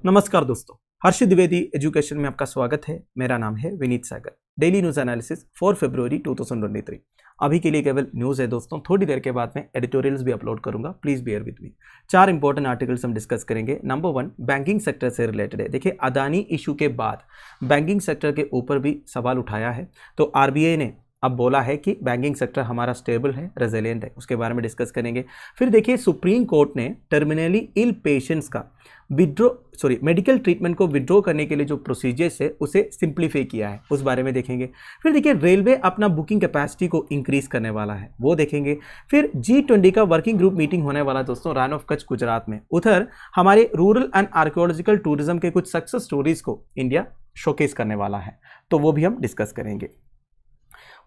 नमस्कार दोस्तों, हर्षित द्विवेदी एजुकेशन में आपका स्वागत है। मेरा नाम है विनीत सागर। डेली न्यूज एनालिसिस 4 फरवरी 2023। अभी के लिए केवल न्यूज़ है दोस्तों, थोड़ी देर के बाद मैं एडिटोरियल्स भी अपलोड करूंगा, please bear with me. 4 important articles हम डिस्कस करेंगे। नंबर 1 बैंकिंग सेक्टर से रिलेटेड है। देखिए, अदानी इशू के बाद बैंकिंग सेक्टर के ऊपर भी सवाल उठाया है, तो आरबीआई ने अब बोला है कि बैंकिंग सेक्टर हमारा स्टेबल है, रेजिलिएंट है, उसके बारे में डिस्कस करेंगे। फिर देखिए, सुप्रीम कोर्ट ने टर्मिनली इल पेशेंट्स का मेडिकल ट्रीटमेंट को विड्रॉ करने के लिए जो प्रोसीजर्स है उसे सिंप्लीफाई किया है, उस बारे में देखेंगे। फिर देखिए, रेलवे अपना बुकिंग कैपेसिटी को इंक्रीज करने वाला है, वो देखेंगे। फिर G20 का वर्किंग ग्रुप मीटिंग होने वाला है दोस्तों, रन ऑफ कच्छ गुजरात में। उधर हमारे रूरल एंड आर्कियोलॉजिकल टूरिज्म के कुछ सक्सेस स्टोरीज को इंडिया शोकेस करने वाला है, तो वो भी हम डिस्कस करेंगे।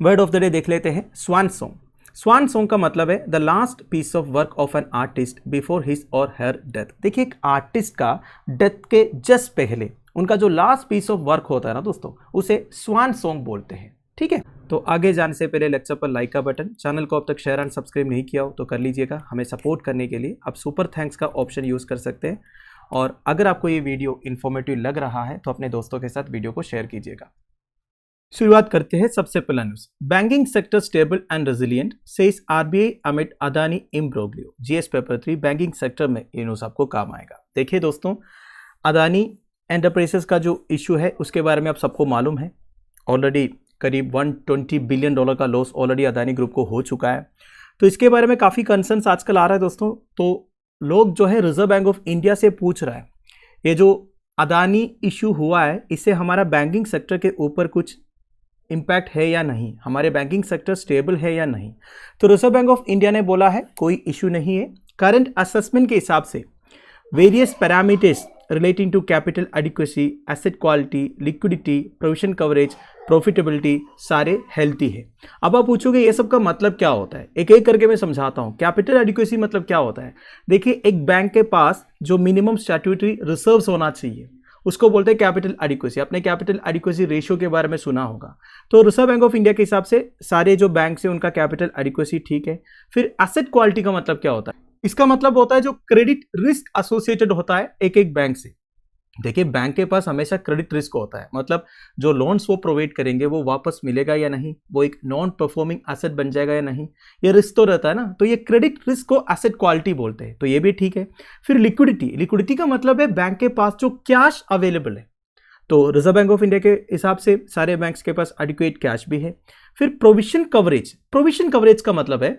वर्ड ऑफ द डे देख लेते हैं, स्वान सॉन्ग। स्वान सॉन्ग का मतलब है the last piece of work of an artist before his or her death. देखिए, एक आर्टिस्ट का डेथ के जस्ट पहले उनका जो लास्ट पीस ऑफ वर्क होता है ना दोस्तों, उसे स्वान सॉन्ग बोलते हैं। ठीक है, तो आगे जाने से पहले लेक्चर पर लाइक का बटन, चैनल को अब तक शेयर एंड सब्सक्राइब नहीं किया हो तो कर लीजिएगा। हमें सपोर्ट करने के लिए आप सुपर थैंक्स का ऑप्शन यूज़ कर सकते हैं। और अगर आपको ये वीडियो इन्फॉर्मेटिव लग रहा है तो अपने दोस्तों के साथ वीडियो को शेयर कीजिएगा। शुरुआत करते हैं सबसे पहला news. Banking sector stable and resilient says RBI amid Adani imbroglio. GS paper 3 banking sector में ये न्यूज आपको काम आएगा। देखिए दोस्तों, अदानी एंटरप्राइजेस का जो इशू है उसके बारे में आप सबको मालूम है। ऑलरेडी करीब $120 बिलियन का लॉस ऑलरेडी अदानी ग्रुप को हो चुका है, तो इसके बारे में काफ़ी कंसर्न्स आजकल आ रहा है दोस्तों। तो लोग जो है रिजर्व बैंक ऑफ इंडिया से पूछ रहा है, ये जो अदानी इशू हुआ है इससे हमारा बैंकिंग सेक्टर के ऊपर कुछ इम्पैक्ट है या नहीं, हमारे बैंकिंग सेक्टर स्टेबल है या नहीं। तो रिजर्व बैंक ऑफ इंडिया ने बोला है कोई इशू नहीं है। करंट असेसमेंट के हिसाब से various parameters relating to capital adequacy, asset quality, liquidity, provision coverage, profitability सारे हेल्थी है। अब आप पूछोगे ये सब का मतलब क्या होता है, एक एक करके मैं समझाता हूँ। कैपिटल एडिक्वेसी मतलब क्या होता है? देखिए, एक बैंक के पास जो मिनिमम स्टैट्यूटरी रिजर्व्स होना चाहिए उसको बोलते हैं कैपिटल एडिक्वेसी। आपने कैपिटल एडिक्वेसी रेशियो के बारे में सुना होगा। तो रिजर्व बैंक ऑफ इंडिया के हिसाब से सारे जो बैंक से उनका कैपिटल एडिक्वेसी ठीक है। फिर एसेट क्वालिटी का मतलब क्या होता है? इसका मतलब होता है जो क्रेडिट रिस्क एसोसिएटेड होता है एक एक बैंक से। देखिए, बैंक के पास हमेशा क्रेडिट रिस्क होता है, मतलब जो लोन्स वो प्रोवाइड करेंगे वो वापस मिलेगा या नहीं, वो एक नॉन परफॉर्मिंग एसेट बन जाएगा या नहीं, ये रिस्क तो रहता है ना। तो ये क्रेडिट रिस्क को एसेट क्वालिटी बोलते हैं, तो ये भी ठीक है। फिर लिक्विडिटी का मतलब है बैंक के पास जो कैश अवेलेबल है, तो रिजर्व बैंक ऑफ इंडिया के हिसाब से सारे बैंक्स के पास एडिक्वेट कैश भी है। फिर प्रोविजन कवरेज का मतलब है,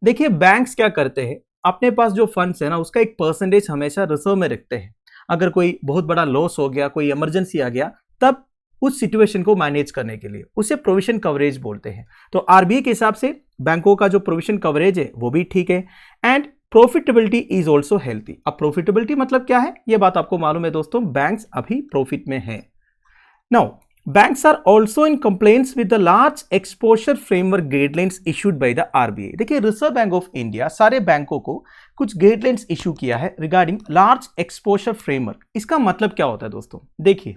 देखिए बैंक्स क्या करते हैं, अपने पास जो फंड्स है ना उसका एक परसेंटेज हमेशा रिजर्व में रखते हैं। अगर कोई बहुत बड़ा लॉस हो गया, कोई इमरजेंसी आ गया, तब उस सिचुएशन को मैनेज करने के लिए उसे प्रोविजन कवरेज बोलते हैं। तो आरबीआई के हिसाब से बैंकों का जो प्रोविजन कवरेज है वो भी ठीक है। And profitability is also healthy. अब प्रॉफिटेबिलिटी मतलब क्या है, ये बात आपको मालूम है दोस्तों, बैंक्स अभी प्रॉफिट में है। Now banks are also in compliance with the large exposure framework guidelines issued by the RBI। देखिए, रिजर्व बैंक ऑफ इंडिया सारे बैंकों को कुछ गाइडलाइंस इशू किया है रिगार्डिंग लार्ज एक्सपोजर फ्रेमवर्क। इसका मतलब क्या होता है दोस्तों? देखिए,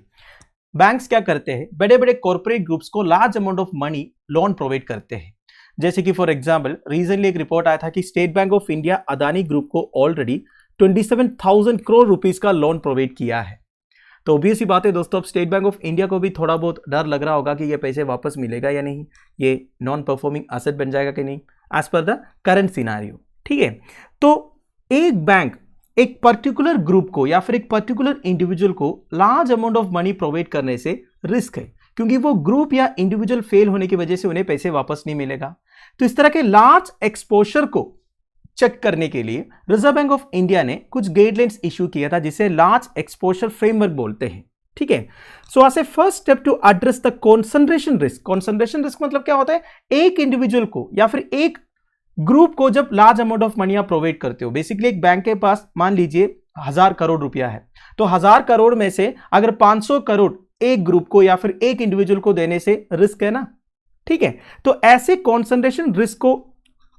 बैंक्स क्या करते हैं, बड़े बड़े कॉर्पोरेट ग्रुप्स को large amount of money loan provide करते हैं। जैसे कि फॉर एग्जाम्पल रिसेंटली एक रिपोर्ट आया था कि state bank of India Adani group को ऑलरेडी 27,000 करोड़ रुपीज का लोन प्रोवाइड किया है। तो ऑब्वियस ही बात है दोस्तों, अब स्टेट बैंक ऑफ इंडिया को भी थोड़ा बहुत डर लग रहा होगा कि ये पैसे वापस मिलेगा या नहीं, ये नॉन परफॉर्मिंग एसेट बन जाएगा कि नहीं, as per the current scenario. ठीक है, तो एक बैंक एक पर्टिकुलर ग्रुप को या फिर एक पर्टिकुलर इंडिविजुअल को large amount of money provide करने से रिस्क है, क्योंकि वो ग्रुप या इंडिविजुअल फेल होने की वजह से उन्हें पैसे वापस नहीं मिलेगा। तो इस तरह के लार्ज एक्सपोजर को चेक करने के लिए रिजर्व बैंक ऑफ इंडिया ने कुछ गाइडलाइंस इशू किया था, जिसे लार्ज एक्सपोजर फ्रेमवर्क बोलते हैं। ठीक है, so as a first step to address the concentration risk मतलब क्या होता है, एक इंडिविजुअल को या फिर एक ग्रुप को जब लार्ज अमाउंट ऑफ मनी आप प्रोवाइड करते हो। बेसिकली एक बैंक के पास मान लीजिए 1000 करोड़ रुपया है, तो 1000 करोड़ में से अगर 500 करोड़ एक ग्रुप को या फिर एक इंडिविजुअल को देने से रिस्क है ना। ठीक है, तो ऐसे कॉन्सेंट्रेशन रिस्क को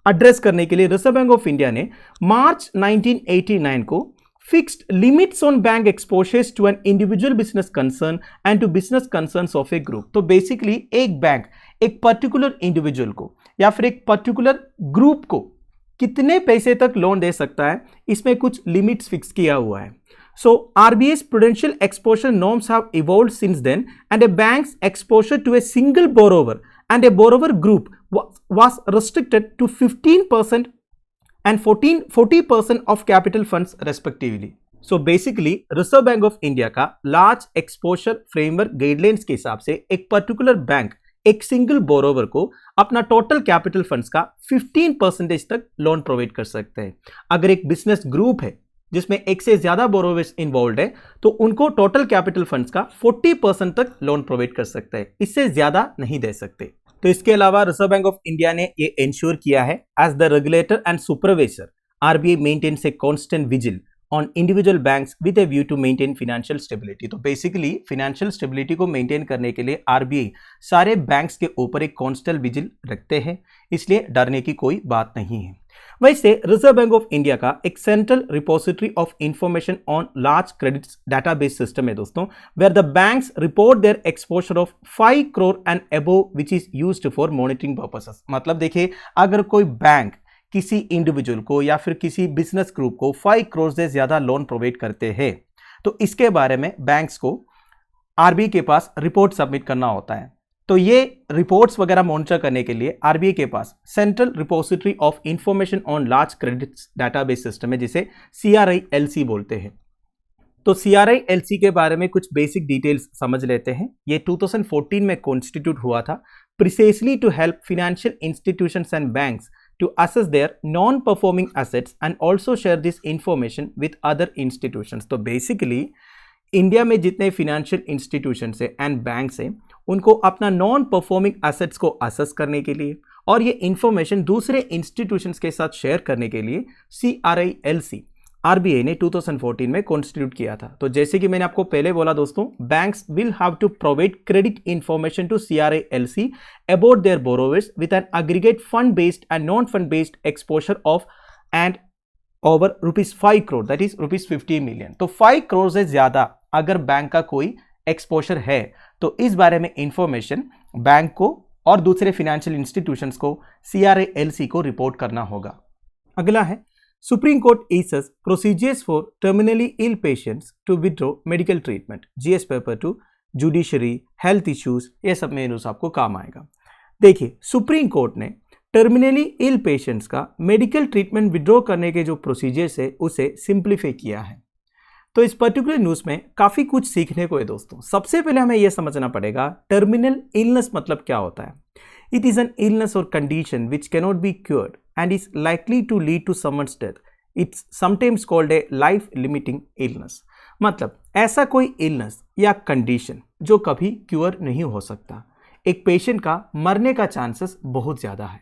एड्रेस करने के लिए रिजर्व बैंक ऑफ इंडिया ने मार्च 1989 को fixed limits on bank exposures to an individual business concern and to business concerns of a group. तो बेसिकली एक बैंक एक पर्टिकुलर इंडिविजुअल को या फिर एक पर्टिकुलर ग्रुप को कितने पैसे तक लोन दे सकता है, इसमें कुछ लिमिट्स फिक्स किया हुआ है। So RBI's prudential exposure norms have evolved since then, and a bank's exposure to a single borrower and a borrower group was restricted to 15% and 40% of capital funds respectively. So basically reserve bank of India का large exposure framework guidelines के हिसाब से एक particular bank एक single borrower को अपना total capital funds का 15% तक लोन प्रोवाइड कर सकते हैं। अगर एक बिजनेस ग्रुप है जिसमें एक से ज्यादा बोरोवर्स इन्वॉल्व है तो उनको टोटल कैपिटल फंड्स का 40% तक लोन प्रोवाइड कर सकते हैं, इससे ज्यादा नहीं दे सकते। तो इसके अलावा रिजर्व बैंक ऑफ इंडिया ने ये इंश्योर किया है as the regulator and supervisor RBI maintains a constant vigil on individual banks with a view to maintain financial stability. तो बेसिकली फाइनेंशियल स्टेबिलिटी को मेंटेन करने के लिए आरबीआई सारे बैंक्स के ऊपर एक कांस्टेंट विजिल रखते हैं, इसलिए डरने की कोई बात नहीं है। वैसे रिजर्व बैंक ऑफ इंडिया का एक central repository of information on large credit database system है दोस्तों, where the banks report their exposure of 5 crore and above which is used for monitoring purposes. मतलब देखिए, अगर कोई बैंक किसी इंडिविजुअल को या फिर किसी बिजनेस ग्रुप को 5 करोड़ से ज्यादा लोन प्रोवाइड करते हैं तो इसके बारे में बैंक्स को आरबीआई के पास रिपोर्ट सबमिट करना होता है। तो ये रिपोर्ट्स वगैरह मॉनिटर करने के लिए आरबीआई के पास central repository of information on large credit database system है, जिसे CRILC बोलते हैं। तो CRILC के बारे में कुछ बेसिक डिटेल्स समझ लेते हैं। ये 2014 में कॉन्स्टिट्यूट हुआ था precisely to help financial institutions and banks to assess their non-performing assets and also share this information with other institutions। तो बेसिकली इंडिया में जितने फिनेंशियल इंस्टीट्यूशंस है एंड बैंक्स हैं उनको अपना नॉन परफॉर्मिंग एसेट्स को असेस करने के लिए और ये इंफॉर्मेशन दूसरे इंस्टीट्यूशंस के साथ शेयर करने के लिए CRILC आरबीआई ने 2014 में कॉन्स्टिट्यूट किया था। तो जैसे कि मैंने आपको पहले बोला दोस्तों, banks will have to provide credit information to CRILC about their borrowers with an aggregate fund based and non fund based exposure of and over ₹5 crore, that is ₹50 million. तो 5 करोड़ से ज्यादा अगर बैंक का कोई एक्सपोजर है तो इस बारे में इंफॉर्मेशन बैंक को और दूसरे फाइनेंशियल इंस्टीट्यूशंस को CRILC को रिपोर्ट करना होगा। अगला है Supreme Court issues procedures for terminally ill patients to withdraw medical treatment, GS paper 2, judiciary, health issues, ये सब में न्यूज आपको काम आएगा। देखिए, सुप्रीम कोर्ट ने टर्मिनली इल पेशेंट्स का मेडिकल ट्रीटमेंट विड्रॉ करने के जो प्रोसीजर्स है उसे सिंप्लीफाई किया है। तो इस पर्टिकुलर न्यूज में काफी कुछ सीखने को है दोस्तों। सबसे पहले हमें यह समझना पड़ेगा टर्मिनल इलनेस मतलब क्या होता है। It is an illness or condition which cannot be cured and is likely to lead to someone's death. It's sometimes called a life-limiting illness. मतलब ऐसा कोई इलनेस या कंडीशन जो कभी क्योर नहीं हो सकता, एक पेशेंट का मरने का चांसेस बहुत ज़्यादा है।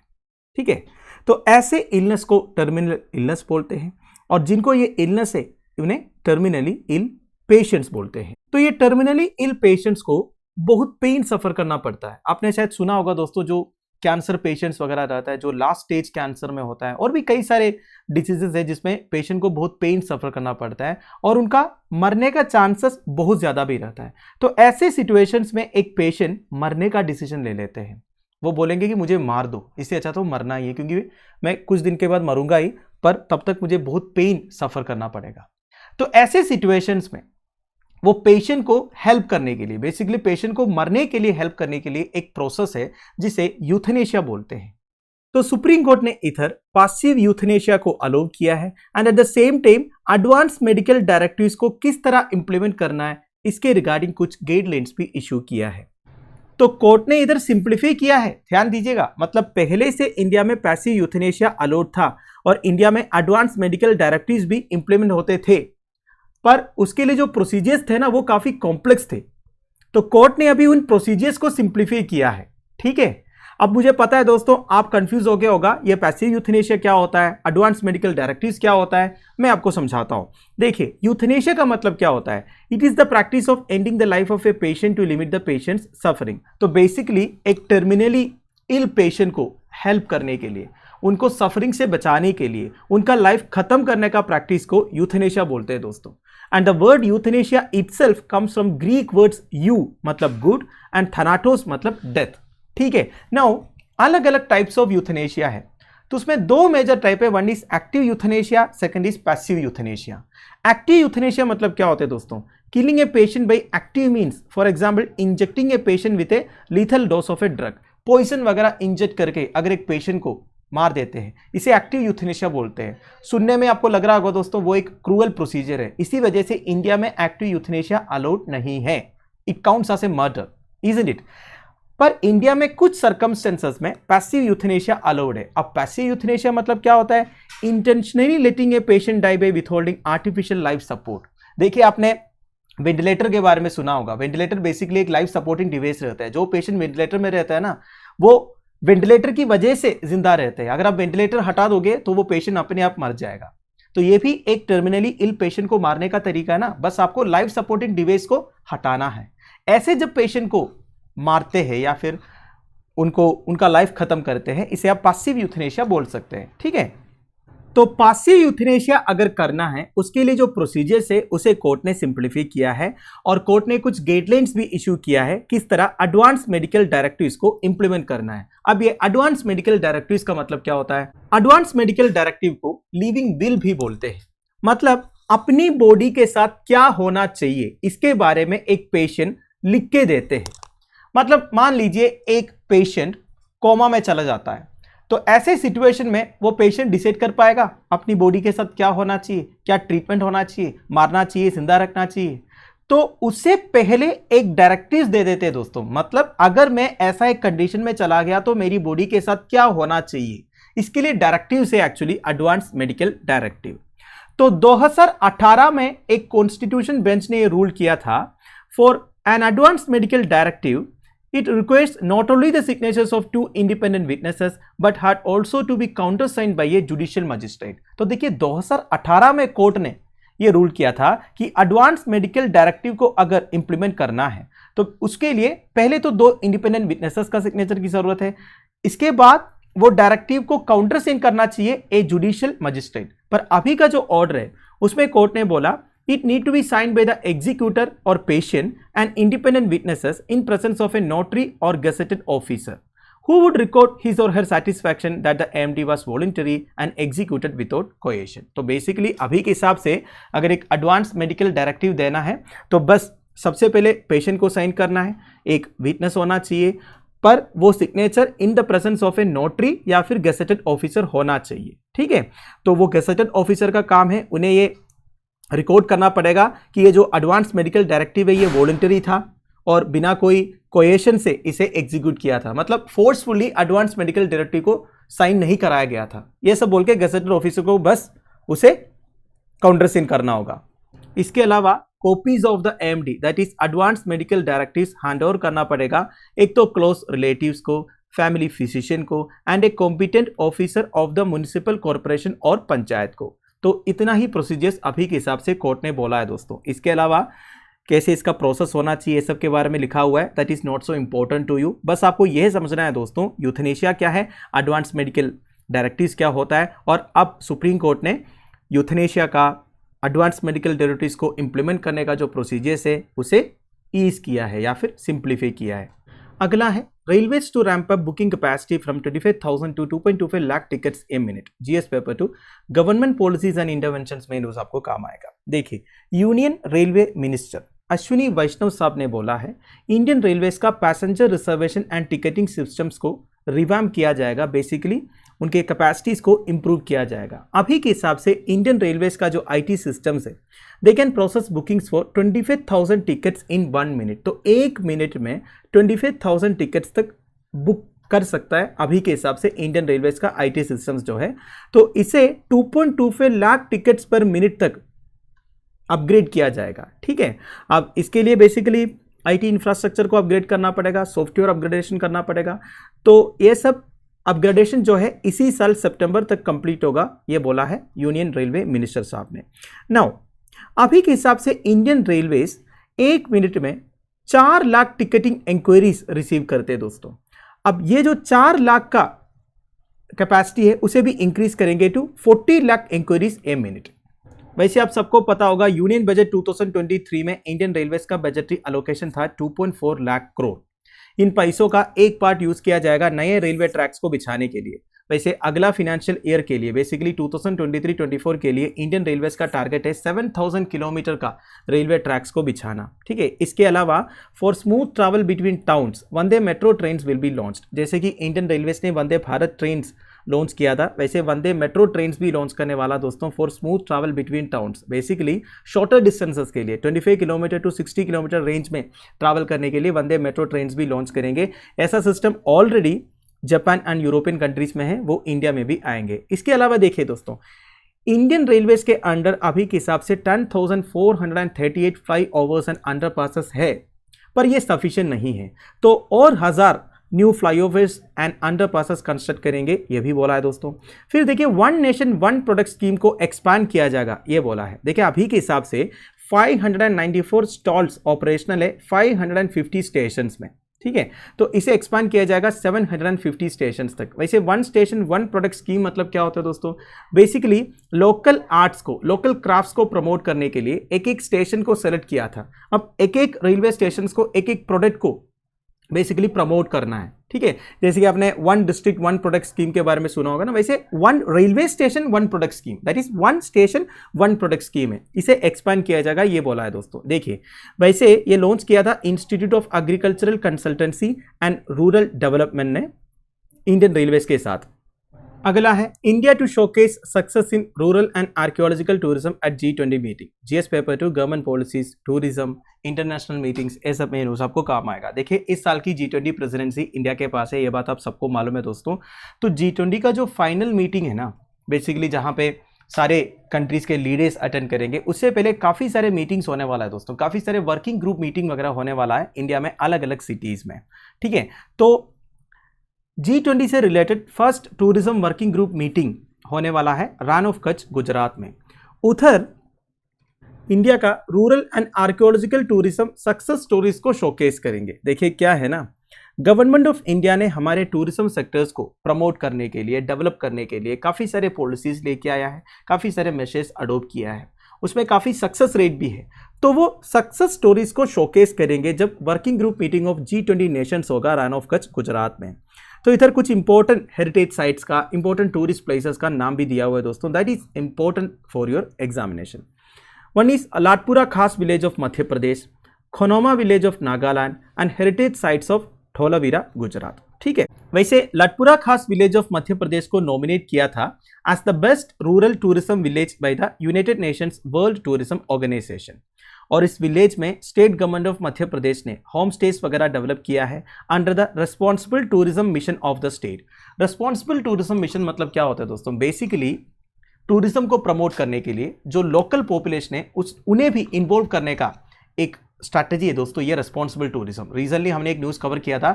ठीक है, तो ऐसे इलनेस को टर्मिनल इलनेस बोलते हैं और जिनको ये इलनेस है उन्हें टर्मिनली इल पेशेंट्स बोलते हैं। तो ये टर्मिनली इल पेशेंट्स को बहुत पेन सफर करना पड़ता है। आपने शायद सुना होगा दोस्तों, जो कैंसर पेशेंट्स वगैरह रहता है, जो लास्ट स्टेज कैंसर में होता है, और भी कई सारे डिसीजेस है जिसमें पेशेंट को बहुत पेन सफर करना पड़ता है और उनका मरने का चांसेस बहुत ज़्यादा भी रहता है। तो ऐसे सिचुएशंस में एक पेशेंट मरने का डिसीजन ले लेते हैं। वो बोलेंगे कि मुझे मार दो, इससे अच्छा तो मरना ही है, क्योंकि मैं कुछ दिन के बाद मरूंगा ही, पर तब तक मुझे बहुत पेन सफर करना पड़ेगा। तो ऐसे सिचुएशंस में वो पेशेंट को हेल्प करने के लिए, बेसिकली पेशेंट को मरने के लिए हेल्प करने के लिए एक प्रोसेस है जिसे यूथनेशिया बोलते हैं। तो सुप्रीम कोर्ट ने इधर पासिव यूथनेशिया को अलाउ किया है and at the same time advance medical directives को किस तरह इंप्लीमेंट करना है इसके रिगार्डिंग कुछ गाइडलाइंस भी इशू किया है। तो कोर्ट ने इधर सिंप्लीफाई किया है, ध्यान दीजिएगा। मतलब पहले से इंडिया में पैसिव यूथनेशिया अलाउड था और इंडिया में एडवांस मेडिकल डायरेक्टिव्स भी इंप्लीमेंट होते थे, पर उसके लिए जो प्रोसीजर्स थे ना वो काफी कॉम्प्लेक्स थे। तो कोर्ट ने अभी उन प्रोसीजर्स को सिंप्लीफाई किया है। ठीक है, अब मुझे पता है दोस्तों आप कंफ्यूज हो गए होगा, ये पैसिव यूथनेशिया क्या होता है, एडवांस मेडिकल डायरेक्टिव्स क्या होता है। मैं आपको समझाता हूं। देखिए, यूथनेशिया का मतलब क्या होता है। It is the practice of ending the life of a patient to limit the patient's suffering. तो बेसिकली एक टर्मिनली इल पेशेंट को हेल्प करने के लिए, उनको सफरिंग से बचाने के लिए, उनका लाइफ खत्म करने का प्रैक्टिस को यूथनेशिया बोलते हैं दोस्तों। And the word euthanasia itself comes from Greek words you मतलब गुड एंड थनाटोस मतलब डेथ। ठीक है, नाउ अलग अलग टाइप्स ऑफ यूथनेशिया है। तो उसमें दो मेजर टाइप है, one is active euthanasia, second is passive euthanasia. Active euthanasia मतलब क्या होता है दोस्तों, killing a patient by active means, for example injecting a patient with a lethal dose of a drug, poison वगैरह inject करके अगर एक पेशेंट को मार देते हैं, इसे एक्टिव यूथनेशिया बोलते हैं। सुनने में आपको लग रहा होगा दोस्तों वो एक क्रूअल प्रोसीजर है, इसी वजह से इंडिया में एक्टिव यूथनेशिया अलाउड नहीं है, it counts as a murder, isn't it. पर इंडिया में कुछ सर्कमस्टेंसेस में पैसिव यूथनेशिया अलाउड है। अब पैसिव यूथनेशिया मतलब क्या होता है, intentionally letting a patient die by withholding artificial life support. देखिए आपने वेंटिलेटर के बारे में सुना होगा, वेंटिलेटर बेसिकली एक लाइफ सपोर्टिंग डिवाइस रहता है। जो पेशेंट वेंटिलेटर में रहता है ना, वो वेंटिलेटर की वजह से जिंदा रहते हैं, अगर आप वेंटिलेटर हटा दोगे तो वो पेशेंट अपने आप मर जाएगा। तो ये भी एक टर्मिनली इल पेशेंट को मारने का तरीका है ना, बस आपको लाइफ सपोर्टिंग डिवाइस को हटाना है। ऐसे जब पेशेंट को मारते हैं या फिर उनका लाइफ खत्म करते हैं, इसे आप पैसिव यूथनेशिया बोल सकते हैं, ठीक है। तो पैसिव यूथनेशिया अगर करना है उसके लिए जो प्रोसीजर्स है उसे कोर्ट ने सिंप्लीफाई किया है और कोर्ट ने कुछ गाइडलाइंस भी इशू किया है किस तरह एडवांस मेडिकल डायरेक्टिव्स को इंप्लीमेंट करना है। अब ये एडवांस मेडिकल डायरेक्टिव्स का मतलब क्या होता है, एडवांस मेडिकल डायरेक्टिव को लिविंग विल भी बोलते हैं। मतलब अपनी बॉडी के साथ क्या होना चाहिए इसके बारे में एक पेशेंट लिख के देते हैं। मतलब मान लीजिए एक पेशेंट कोमा में चला जाता है, तो ऐसे सिचुएशन में वो पेशेंट डिसाइड कर पाएगा अपनी बॉडी के साथ क्या होना चाहिए, क्या ट्रीटमेंट होना चाहिए, मारना चाहिए, जिंदा रखना चाहिए। तो उससे पहले एक डायरेक्टिव दे देते हैं दोस्तों। मतलब अगर मैं ऐसा एक कंडीशन में चला गया तो मेरी बॉडी के साथ क्या होना चाहिए, इसके लिए डायरेक्टिव से एक्चुअली एडवांस मेडिकल डायरेक्टिव। तो 2018 में एक कॉन्स्टिट्यूशन बेंच ने ये रूल किया था, for an advance medical directive it requires not only the signatures of two independent witnesses but had also to be countersigned by a judicial magistrate। तो देखिए 2018 में कोर्ट ने ये रूल किया था कि एडवांस मेडिकल डायरेक्टिव को अगर इंप्लीमेंट करना है तो उसके लिए पहले तो दो इंडिपेंडेंट विटनेसेस का सिग्नेचर की जरूरत है, इसके बाद वो डायरेक्टिव को काउंटर साइन करना चाहिए ए जुडिशियल मजिस्ट्रेट। पर अभी का जो ऑर्डर है उसमें कोर्ट ने बोला it need to be signed by the executor or patient and independent witnesses in presence of a notary or gazetted officer who would record his or her satisfaction that the AMD was voluntary and executed without coercion। तो basically अभी के हिसाब से अगर एक advance medical directive देना है तो बस सबसे पहले पेशेंट को साइन करना है, एक विटनेस होना चाहिए, पर वो signature in the presence of A notary या फिर गेसेटेड ऑफिसर होना चाहिए, ठीक है। तो वो गेसेटेड ऑफिसर का काम है, उन्हें ये रिकॉर्ड करना पड़ेगा कि ये जो एडवांस मेडिकल डायरेक्टिव है ये वॉलंटरी था और बिना कोई कोएशन से इसे एग्जीक्यूट किया था। मतलब फोर्सफुली एडवांस मेडिकल डायरेक्टिव को साइन नहीं कराया गया था। ये सब बोल के गेजेटेड ऑफिसर को बस उसे काउंटर साइन करना होगा। इसके अलावा copies of the MD that is advance medical directives hand over करना पड़ेगा, एक तो क्लोज रिलेटिव्स को, फैमिली फिजिशियन को and a competent officer of the municipal corporation और पंचायत को। तो इतना ही प्रोसीजर्स अभी के हिसाब से कोर्ट ने बोला है दोस्तों। इसके अलावा कैसे इसका प्रोसेस होना चाहिए सब के बारे में लिखा हुआ है, that is not so important to you. बस आपको यह समझना है दोस्तों यूथनेशिया क्या है, एडवांस मेडिकल डायरेक्टिव्स क्या होता है, और अब सुप्रीम कोर्ट ने यूथनेशिया का एडवांस मेडिकल डायरेक्टिव्स को इंप्लीमेंट करने का जो प्रोसीजर्स है उसे ईज किया है या फिर सिंप्लीफाई किया है। अगला है railways to ramp up booking capacity from 25,000 to 2.25 lakh tickets a minute, GS paper 2, government policies and interventions में न्यूज आपको काम आएगा। देखिए union railway minister Ashwini Vaishnaw साहब ने बोला है इंडियन रेलवेज का passenger reservation and ticketing systems को रिवैम्प किया जाएगा, बेसिकली उनके कैपेसिटीज को इंप्रूव किया जाएगा। अभी के हिसाब से इंडियन रेलवेज का जो आईटी सिस्टम्स है they can process bookings for 25,000 tickets in 1 minute. तो 1 मिनट में 25,000 टिकट्स तक बुक कर सकता है अभी के हिसाब से इंडियन रेलवेज का आईटी सिस्टम्स जो है। तो इसे 2.25 लाख टिकट्स पर मिनट तक अपग्रेड किया जाएगा, ठीक है। अब इसके लिए बेसिकली आईटी इंफ्रास्ट्रक्चर को अपग्रेड करना पड़ेगा, सॉफ्टवेयर अपग्रेडेशन करना पड़ेगा। तो ये सब अपग्रेडेशन जो है इसी साल सितंबर तक कंप्लीट होगा, ये बोला है यूनियन रेलवे मिनिस्टर साहब ने। नाउ अभी के हिसाब से इंडियन रेलवेज 1 मिनट में 4 लाख टिकटिंग इंक्वायरीज रिसीव करते हैं दोस्तों। अब ये जो 4 लाख का कैपेसिटी है उसे भी इंक्रीज करेंगे to 40 lakh inquiries a minute. वैसे आप सबको पता होगा यूनियन बजट 2023 में इंडियन रेलवेज का बजटरी एलोकेशन था 2.4 लाख करोड़। इन पैसों का एक पार्ट यूज किया जाएगा नए रेलवे ट्रैक्स को बिछाने के लिए। वैसे अगला फाइनेंशियल ईयर के लिए बेसिकली 2023-24 के लिए इंडियन रेलवेज का टारगेट है 7000 किलोमीटर का रेलवे ट्रैक्स को बिछाना, ठीक है। इसके अलावा for smooth travel between towns Vande metro trains will be launched. जैसे कि इंडियन रेलवेज ने वंदे भारत ट्रेन्स लॉन्च किया था, वैसे वंदे मेट्रो ट्रेन्स भी लॉन्च करने वाला दोस्तों for smooth travel between towns. Basically shorter distances के लिए 25 किलोमीटर टू 60 किलोमीटर रेंज में ट्रैवल करने के लिए वंदे मेट्रो ट्रेन्स भी लॉन्च करेंगे। ऐसा system already Japan and European countries में है, वो इंडिया में भी आएंगे। इसके अलावा देखिए दोस्तों, इंडियन रेलवेज के अंडर अभी के हिसाब से 10,438 फ्लाई ओवर्स एंड अंडरपासेस है, पर ये सफिशिएंट नहीं है, तो और 1000 new flyovers and underpasses construct करेंगे, ये भी बोला है दोस्तों। फिर देखिए one nation one product scheme को एक्सपांड किया जाएगा, ये बोला है। देखिए अभी के हिसाब से 594 स्टॉल्स ऑपरेशनल है 550 स्टेशंस में, ठीक है, तो इसे एक्सपांड किया जाएगा 750 स्टेशंस तक। वैसे one station one product scheme मतलब क्या होता है दोस्तों, बेसिकली लोकल आर्ट्स को, लोकल क्राफ्ट्स को प्रमोट करने के लिए एक एक स्टेशन को सेलेक्ट किया था। अब एक एक रेलवे स्टेशन को एक एक प्रोडक्ट को बेसिकली प्रमोट करना है, ठीक है। जैसे कि आपने one district one product scheme के बारे में सुना होगा ना, वैसे one railway station one product scheme, that is one station one product scheme है, इसे एक्सपांड किया जाएगा, ये बोला है दोस्तों। देखिए वैसे ये लॉन्च किया था institute of agricultural consultancy and rural development ने इंडियन रेलवेज के साथ। अगला है India to showcase success in rural and archaeological tourism at G20 meeting, GS paper 2 government policies tourism international meetings, ये सब में न्यूज आपको काम आएगा। देखिए इस साल की G20 प्रेसिडेंसी इंडिया के पास है, ये बात आप सबको मालूम है दोस्तों। तो G20 का जो फाइनल मीटिंग है ना, बेसिकली जहाँ पे सारे कंट्रीज के लीडर्स अटेंड करेंगे, उससे पहले काफ़ी सारे मीटिंग्स होने वाला है दोस्तों, काफ़ी सारे वर्किंग ग्रुप मीटिंग वगैरह होने वाला है इंडिया में अलग अलग सिटीज़ में, ठीक है। तो G20 से related first tourism working group meeting होने वाला है रान ऑफ कच्छ गुजरात में। उधर इंडिया का rural and archaeological tourism success stories को शोकेस करेंगे। देखिए क्या है ना, गवर्नमेंट ऑफ इंडिया ने हमारे टूरिज्म सेक्टर्स को प्रमोट करने के लिए, डेवलप करने के लिए काफ़ी सारे पॉलिसीज लेके आया है, काफ़ी सारे मेजर्स अडोप्ट किया है, उसमें काफ़ी सक्सेस रेट भी है। तो वो सक्सेस स्टोरीज को शोकेस करेंगे जब working group meeting of G20 nations होगा रान ऑफ कच्छ गुजरात में। तो इधर कुछ इंपॉर्टेंट हेरिटेज साइट्स का, इंपॉर्टेंट टूरिस्ट प्लेसेस का नाम भी दिया हुआ है दोस्तों, that is important for your examination. One is Latpura Khas village of Madhya Pradesh, Khonoma village of Nagaland and heritage sites of Dholavira Gujarat, ठीक है। वैसे लाटपुरा खास विलेज ऑफ मध्य प्रदेश को नॉमिनेट किया था as the best rural tourism village by the United Nations World Tourism Organization, और इस village में state government of Madhya Pradesh ने होम स्टेज वगैरह डेवलप किया है under the responsible tourism mission of the state. Responsible tourism mission मतलब क्या होता है दोस्तों, बेसिकली टूरिज्म को प्रमोट करने के लिए जो लोकल पॉपुलेशन है उन्हें भी इन्वॉल्व करने का एक स्ट्रैटेजी है दोस्तों, ये रेस्पॉन्सिबल टूरिज्म। रिसेंटली हमने एक न्यूज़ कवर किया था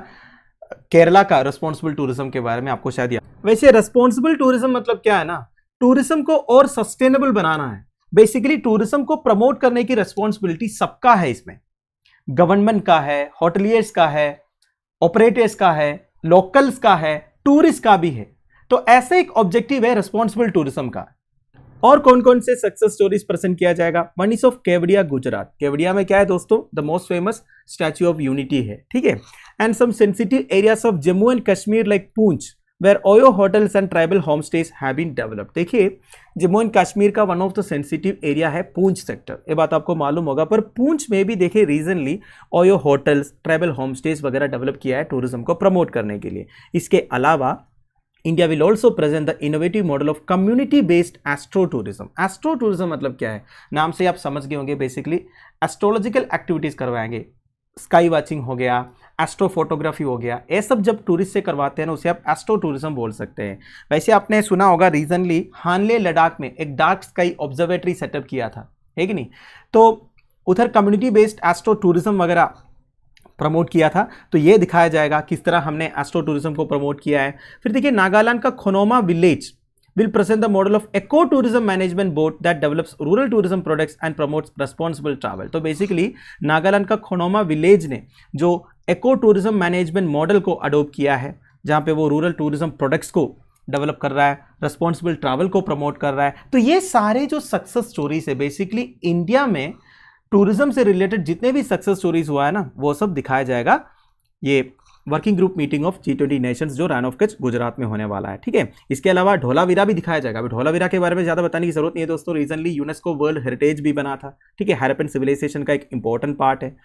केरला का रेस्पॉन्सिबल टूरिज्म के बारे में, आपको शायद याद। वैसे रेस्पॉन्सिबल टूरिज्म मतलब क्या है ना, टूरिज्म को और सस्टेनेबल बनाना है। बेसिकली टूरिज्म को प्रमोट करने की रेस्पॉन्सिबिलिटी सबका है, इसमें गवर्नमेंट का है, होटलियर्स का है, ऑपरेटर्स का है, लोकल्स का है, टूरिस्ट का भी है। तो ऐसे एक ऑब्जेक्टिव है रेस्पॉन्सिबल टूरिज्म का। और कौन कौन से सक्सेस स्टोरीज प्रेजेंट किया जाएगा, one is of Kevadia Gujarat. Kevadia में क्या है दोस्तों, the most famous statue of unity है, ठीक है। And some sensitive areas of Jammu and Kashmir like Poonch where OYO hotels and tribal home stays have been developed. देखिए जम्मू एंड कश्मीर का one of the sensitive area है पूंछ सेक्टर, ये बात आपको मालूम होगा। पर पूंछ में भी देखिए regionally OYO hotels, tribal home stays वगैरह डेवलप किया है टूरिज्म को प्रमोट करने के लिए। इसके अलावा India will also present the innovative model of community based astro tourism. Astro tourism मतलब क्या है, नाम से आप समझ गए होंगे, बेसिकली एस्ट्रोलॉजिकल एक्टिविटीज करवाएंगे, स्काई वॉचिंग हो गया, एस्ट्रो फोटोग्राफी हो गया, ये सब जब टूरिस्ट से करवाते हैं ना उसे आप एस्ट्रो टूरिज्म बोल सकते हैं। वैसे आपने सुना होगा रीजनली हानले लद्दाख में एक डार्क स्काई ऑब्जर्वेटरी सेटअप किया था, है कि नहीं। तो उधर कम्युनिटी बेस्ड एस्ट्रो टूरिज्म वगैरह प्रमोट किया था, तो ये दिखाया जाएगा किस तरह हमने एस्ट्रो टूरिज्म को प्रमोट किया है। फिर देखिए नागालैंड का खनौमा village will present the model of eco-tourism management board that develops rural tourism products and promotes responsible travel। तो बेसिकली नागालैंड का खनौमा विलेज ने जो eco tourism management मॉडल को अडोप्ट किया है, जहाँ पे वो रूरल टूरिज्म प्रोडक्ट्स को डेवलप कर रहा है, रेस्पॉन्सिबल ट्रैवल को प्रमोट कर रहा है। तो ये सारे जो सक्सेस स्टोरीज है, बेसिकली इंडिया में टूरिज्म से रिलेटेड जितने भी सक्सेस स्टोरीज हुआ है ना, वो सब दिखाया जाएगा ये working group meeting of G20 Nations जो रन ऑफ कच्छ गुजरात में होने वाला है। ठीक है, इसके अलावा ढोलावीरा भी दिखाया जाएगा। अभी ढोलावीरा के बारे में ज़्यादा बताने की जरूरत नहीं है दोस्तों, रीजनली यूनेस्को वर्ल्ड हेरिटेज भी बना था। ठीक है, हैरप्पन सिविलाइजेशन का एक इंपॉर्टेंट पार्ट है।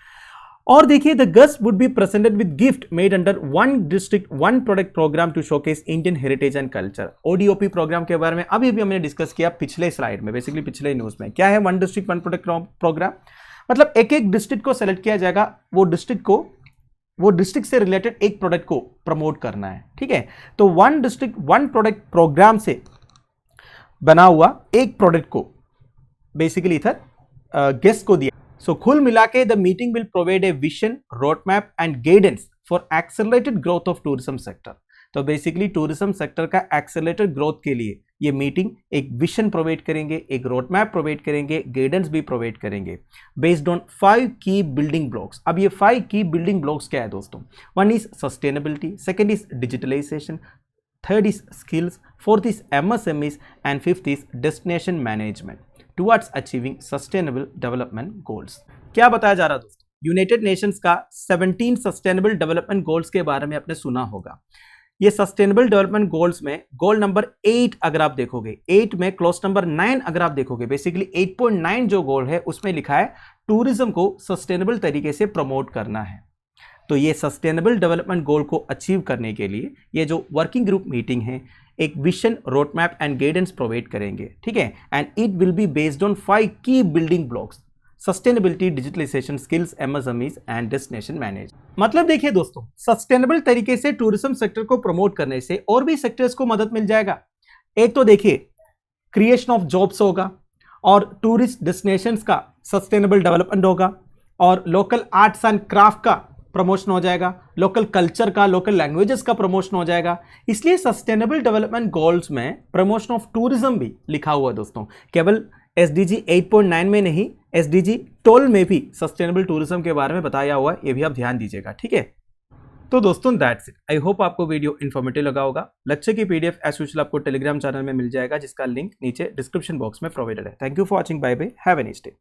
और देखिए, the guest would be presented with gift made under one district one product program to showcase Indian heritage and culture. ODOP program के बारे में अभी भी हमने डिस्कस किया पिछले स्लाइड में, बेसिकली पिछले न्यूज में। क्या है one district one product program? मतलब एक एक डिस्ट्रिक्ट को सेलेक्ट किया जाएगा, वो डिस्ट्रिक्ट से रिलेटेड एक प्रोडक्ट को प्रमोट करना है। ठीक है, तो one district one product program से बना हुआ एक प्रोडक्ट को बेसिकली इधर गेस्ट को दिया। सो कुल मिला के the meeting will provide a vision, road map and guidance for accelerated growth of tourism sector. तो बेसिकली टूरिज्म सेक्टर का एक्सेलरेटेड ग्रोथ के लिए ये मीटिंग एक विजन प्रोवाइड करेंगे, एक रोड मैप प्रोवाइड करेंगे, गाइडेंस भी प्रोवाइड करेंगे बेस्ड ऑन 5 की बिल्डिंग ब्लॉक्स। अब ये 5 की बिल्डिंग ब्लॉक्स क्या है दोस्तों? 1 is sustainability, 2nd is digitalization, 3rd is skills, 4th is MSMEs and 5th is destination management towards achieving sustainable development goals। क्या बताया जा रहा है दोस्तों? यूनाइटेड नेशंस का 17 सस्टेनेबल डेवलपमेंट गोल्स के बारे में आपने सुना होगा। ये सस्टेनेबल डेवलपमेंट गोल्स में गोल नंबर 8 अगर आप देखोगे, 8 में क्लॉज नंबर 9 अगर आप देखोगे, बेसिकली 8.9 जो गोल है उसमें लिखा है टूरिज्म को सस्टेनेबल तरीके से प्रमोट करना है। तो ये सस्टेनेबल डेवलपमेंट गोल को अचीव करने के लिए ये जो वर्किंग ग्रुप मीटिंग है एक vision, road map and guidance provide करेंगे। ठीक है, and it will be based on 5 की building blocks: sustainability, digitalization, skills, MSMEs and destination manage. मतलब देखिए दोस्तों, सस्टेनेबल तरीके से टूरिज्म सेक्टर को प्रमोट करने से और भी सेक्टर्स को मदद मिल जाएगा। एक तो देखिए क्रिएशन ऑफ जॉब्स होगा, और टूरिस्ट डेस्टिनेशंस का सस्टेनेबल डेवलपमेंट होगा, और लोकल आर्ट्स एंड क्राफ्ट का प्रमोशन हो जाएगा, लोकल कल्चर का, लोकल लैंग्वेजेस का प्रमोशन हो जाएगा। इसलिए सस्टेनेबल डेवलपमेंट गोल्स में प्रमोशन ऑफ टूरिज्म भी लिखा हुआ है दोस्तों। केवल SDG 8.9 में नहीं, SDG 12 में भी सस्टेनेबल टूरिज्म के बारे में बताया हुआ है, ये भी आप ध्यान दीजिएगा। ठीक है, तो दोस्तों दैट्स इट। आई होप आपको वीडियो इन्फॉर्मेटिव लगा होगा। लेक्चर की PDF एज यूजुअल आपको टेलीग्राम चैनल में मिल जाएगा, जिसका लिंक नीचे डिस्क्रिप्शन बॉक्स में प्रोवाइडेड है। Thank you for watching, bye bye, have a nice day.